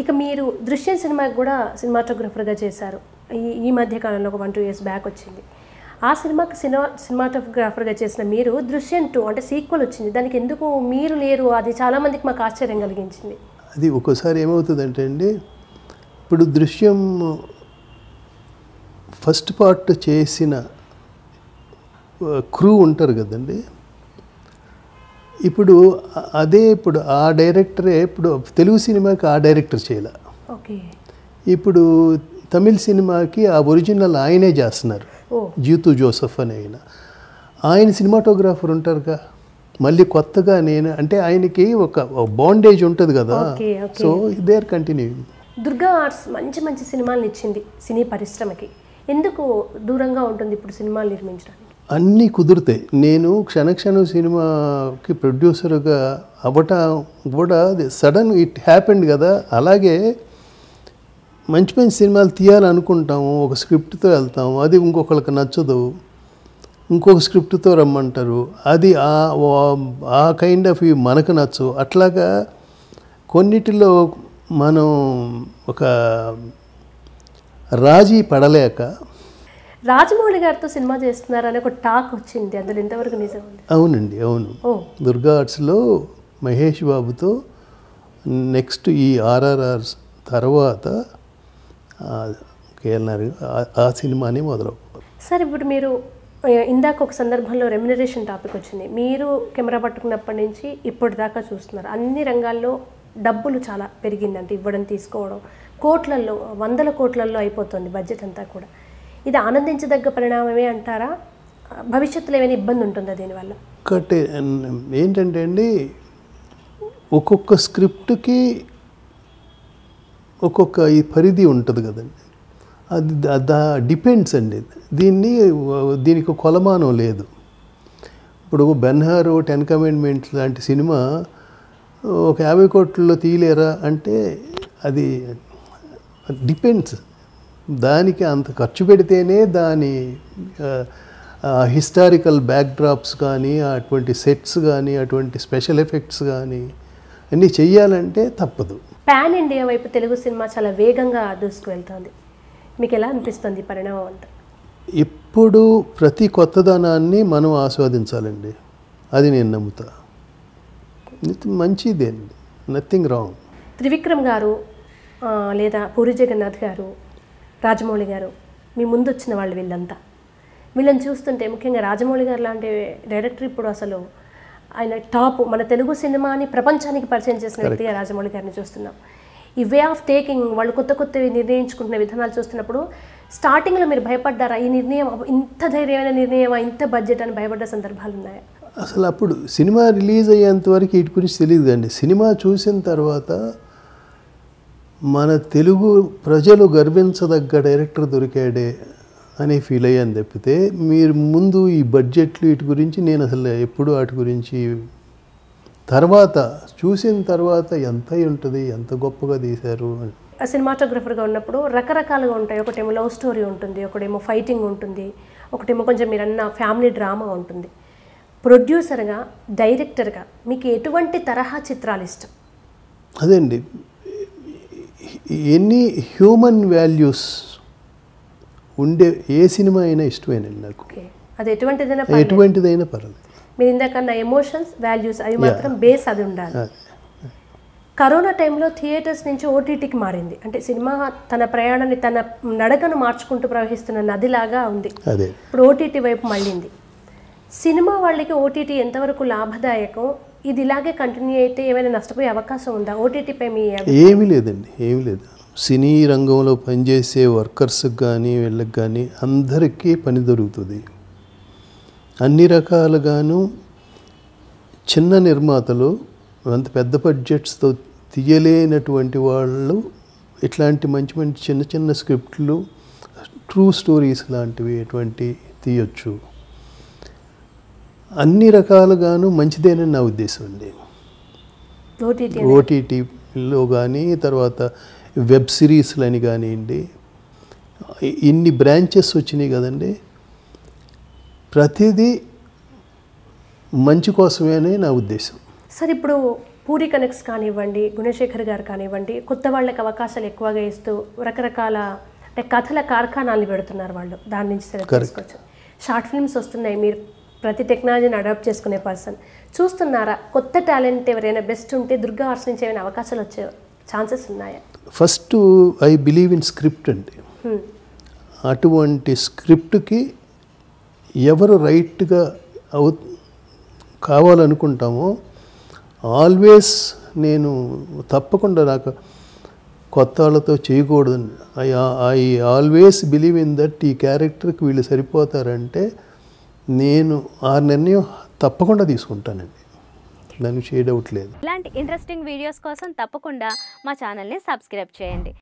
ఇక మీరు దృశ్యం సినిమాకి కూడా సినిమాటోగ్రఫర్గా చేశారు. ఈ మధ్య కాలంలో ఒక 1-2 years బ్యాక్ వచ్చింది. ఆ సినిమాకి సినిమాటోగ్రాఫర్గా చేసిన మీరు దృశ్యం 2 అంటే సీక్వెల్ వచ్చింది. దానికి ఎందుకు మీరు లేరు? అది చాలామందికి మాకు ఆశ్చర్యం కలిగించింది. అది ఒక్కోసారి ఏమవుతుందంటే అండి, ఇప్పుడు దృశ్యం ఫస్ట్ పార్ట్ చేసిన క్రూ ఉంటారు కదండి. ఇప్పుడు ఇప్పుడు ఆ డైరెక్టరే ఇప్పుడు తెలుగు సినిమాకి ఆ డైరెక్టర్ చేయలే. ఓకే. ఇప్పుడు తమిళ సినిమాకి ఆ ఒరిజినల్ ఆయనే చేస్తున్నారు, జీతు జోసెఫ్ అని ఆయన సినిమాటోగ్రాఫర్ ఉంటారుగా. మళ్ళీ కొత్తగా నేను అంటే ఆయనకి ఒక బాండేజ్ ఉంటుంది కదా, so they are continuing. Durga Arts మంచి మంచి సినిమాలను ఇచ్చింది సినీ పరిశ్రమకి. ఎందుకు దూరంగా ఉంటుంది ఇప్పుడు సినిమాలు నిర్మించడానికి? అన్నీ కుదురుతాయి. నేను క్షణక్షణం సినిమాకి ప్రొడ్యూసర్గా అవ్వటం కూడా సడన్ ఇట్ హ్యాపెండ్ కదా. అలాగే మంచి మంచి సినిమాలు తీయాలనుకుంటాము, ఒక స్క్రిప్ట్తో వెళ్తాము, అది ఇంకొకరికి నచ్చదు, ఇంకొక స్క్రిప్ట్తో రమ్మంటారు, అది ఆ కైండ్ ఆఫ్ మనకు నచ్చవు. అట్లాగా కొన్నిటిలో మనం ఒక రాజీ పడలేక. రాజమౌళి గారితో సినిమా చేస్తున్నారని ఒక టాక్ వచ్చింది, అందులో ఎంతవరకు నిజం? అవునండి, అవును. దుర్గా ఆర్ట్స్లో మహేష్ బాబుతో నెక్స్ట్ ఈ RRR తర్వాత కేఎల్ఆర్ ఆ సినిమాని మొదలవుతుంది. సార్, ఇప్పుడు మీరు ఇందాక ఒక సందర్భంలో రెమ్యునరేషన్ టాపిక్ వచ్చింది. మీరు కెమెరా పట్టుకున్నప్పటి నుంచి ఇప్పటిదాకా చూస్తున్నారు, అన్ని రంగాల్లో డబ్బులు చాలా పెరిగిందంటే ఇవ్వడం తీసుకోవడం కోట్లల్లో 100 కోట్లల్లో అయిపోతుంది బడ్జెట్ అంతా కూడా. ఇది ఆనందించదగ్గ పరిణామమే అంటారా? భవిష్యత్తులో ఏమైనా ఇబ్బంది ఉంటుందా దీనివల్ల? ఒకటి ఏంటంటే అండి, ఒక్కొక్క స్క్రిప్ట్కి ఒక్కొక్క ఈ పరిధి ఉంటుంది కదండి. అది డిపెండ్స్ అండి. దీనికి కొలమానం లేదు. ఇప్పుడు బెన్హార్ 10 Commandments లాంటి సినిమా ఒక 50 కోట్లలో తీయలేరా అంటే అది డిపెండ్స్. దానికి అంత ఖర్చు పెడితేనే దాని హిస్టారికల్ బ్యాక్డ్రాప్స్ కానీ, అటువంటి సెట్స్ కానీ, అటువంటి స్పెషల్ ఎఫెక్ట్స్ కానీ అన్నీ చెయ్యాలంటే తప్పదు. పాన్ ఇండియా వైపు తెలుగు సినిమా చాలా వేగంగా దూసుకువెళ్తుంది. మీకు ఎలా అనిపిస్తుంది పరిణామం అంతా? ఇప్పుడు ప్రతి కొత్తదనాన్ని మనం ఆస్వాదించాలండి, అది నేను నమ్ముతా. మంచిదే అండి, నథింగ్ రాంగ్. త్రివిక్రమ్ గారు లేదా పూరి జగన్నాథ్ గారు, రాజమౌళి గారు మీ ముందు వచ్చిన వాళ్ళు, వీళ్ళని చూస్తుంటే ముఖ్యంగా రాజమౌళి గారు లాంటి డైరెక్టర్ ఇప్పుడు అసలు ఆయన టాప్. మన తెలుగు సినిమాని ప్రపంచానికి పరిచయం చేసిన వ్యక్తిగా రాజమౌళి గారిని చూస్తున్నాం. ఈ వే ఆఫ్ టేకింగ్, వాళ్ళు కొత్త కొత్తవి నిర్ణయించుకుంటున్న విధానాలు చూస్తున్నప్పుడు స్టార్టింగ్లో మీరు భయపడ్డారా? ఈ నిర్ణయం ఇంత ధైర్యమైన నిర్ణయమా, ఇంత బడ్జెట్ అని భయపడ్డ సందర్భాలు ఉన్నాయా? అసలు అప్పుడు సినిమా రిలీజ్ అయ్యేంత వరకు వీటి గురించి తెలియదండి. సినిమా చూసిన తర్వాత మన తెలుగు ప్రజలు గర్వించదగ్గ డైరెక్టర్ దొరికాడే అని ఫీల్ అయ్యాను తప్పితే, మీరు ముందు ఈ బడ్జెట్లు వీటి గురించి నేను అసలు ఎప్పుడు వాటి గురించి తర్వాత చూసిన తర్వాత ఎంత ఉంటుంది, ఎంత గొప్పగా తీశారు అని. సినిమాటోగ్రఫర్గా ఉన్నప్పుడు రకరకాలుగా ఉంటాయి. ఒకటేమో లవ్ స్టోరీ ఉంటుంది, ఒకటేమో ఫైటింగ్ ఉంటుంది, ఒకటేమో కొంచెం మీరు అన్న ఫ్యామిలీ డ్రామా ఉంటుంది. ప్రొడ్యూసర్గా, డైరెక్టర్గా మీకు ఎటువంటి తరహా చిత్రాలు ఇష్టం? అదే అండి, ఎన్ని హ్యూమన్ వాల్యూస్ ఉండే ఏ సినిమా అయినా ఇష్టమేనండి నాకు. అది ఎటువంటిదైనా పర్లేదు. మీరు ఇందాకన్నా ఎమోషన్స్, వాల్యూస్ అవి మాత్రం బేస్ అది ఉండాలి. కరోనా టైంలో థియేటర్స్ నుంచి ఓటీటీకి మారింది. అంటే సినిమా తన ప్రయాణాన్ని, తన నడకను మార్చుకుంటూ ప్రవహిస్తున్న నదిలాగా ఉంది. ఇప్పుడు ఓటీటీ వైపు మళ్ళింది. సినిమా వాళ్ళకి ఓటీటీ ఎంతవరకు లాభదాయకం? ఇది ఇలాగే కంటిన్యూ అయితే ఏమైనా నష్టపోయే అవకాశం ఉందా ఓటీటీపై? ఏమీ లేదండి, ఏమీ లేదు. సినీ రంగంలో పనిచేసే వర్కర్స్కి కానీ వీళ్ళకి కానీ అందరికీ పని దొరుకుతుంది. అన్ని రకాలుగాను చిన్న నిర్మాతలు, అంత పెద్ద బడ్జెట్స్తో తీయలేనటువంటి వాళ్ళు ఇట్లాంటి మంచి మంచి చిన్న చిన్న స్క్రిప్ట్లు, ట్రూ స్టోరీస్ లాంటివి ఎటువంటి తీయొచ్చు. అన్ని రకాలుగాను మంచిదేనని నా ఉద్దేశం అండి. ఓటీటీలో కానీ, తర్వాత వెబ్ సిరీస్లు అని కానివ్వండి, ఇన్ని బ్రాంచెస్ వచ్చినాయి కదండి. ప్రతిదీ మంచి కోసమే అని నా ఉద్దేశం. సార్, ఇప్పుడు పూరి కనెక్స్ కానివ్వండి, గుణశేఖర్ గారు కానివ్వండి, కొత్త వాళ్ళకి అవకాశాలు ఎక్కువగా ఇస్తూ రకరకాల అంటే కథల కార్ఖానాలు పెడుతున్నారు వాళ్ళు. దాని నుంచి తీసుకోవచ్చు. షార్ట్ ఫిల్మ్స్ వస్తున్నాయి. మీరు ప్రతి టెక్నాలజీని అడాప్ట్ చేసుకునే పర్సన్ చూస్తున్నారా? కొత్త టాలెంట్ ఎవరైనా బెస్ట్ ఉంటే దుర్గా ఆర్ట్స్ నుంచి ఏమైనా అవకాశాలు వచ్చే ఛాన్సెస్ ఉన్నాయా? First I believe in script అండి. అటువంటి స్క్రిప్ట్కి ఎవరు రైట్గా కావాలనుకుంటామో ఆల్వేస్ నేను తప్పకుండా నాకు కొత్త వాళ్ళతో చేయకూడదండి. I always believe in that ఈ క్యారెక్టర్కి వీళ్ళు సరిపోతారంటే నేను ఆ నిర్ణయం తప్పకుండా తీసుకుంటానండి. దానికి షేడ్ అవుట్ లేదు. ఇలాంటి ఇంట్రెస్టింగ్ వీడియోస్ కోసం తప్పకుండా మా ఛానల్ని సబ్స్క్రైబ్ చేయండి.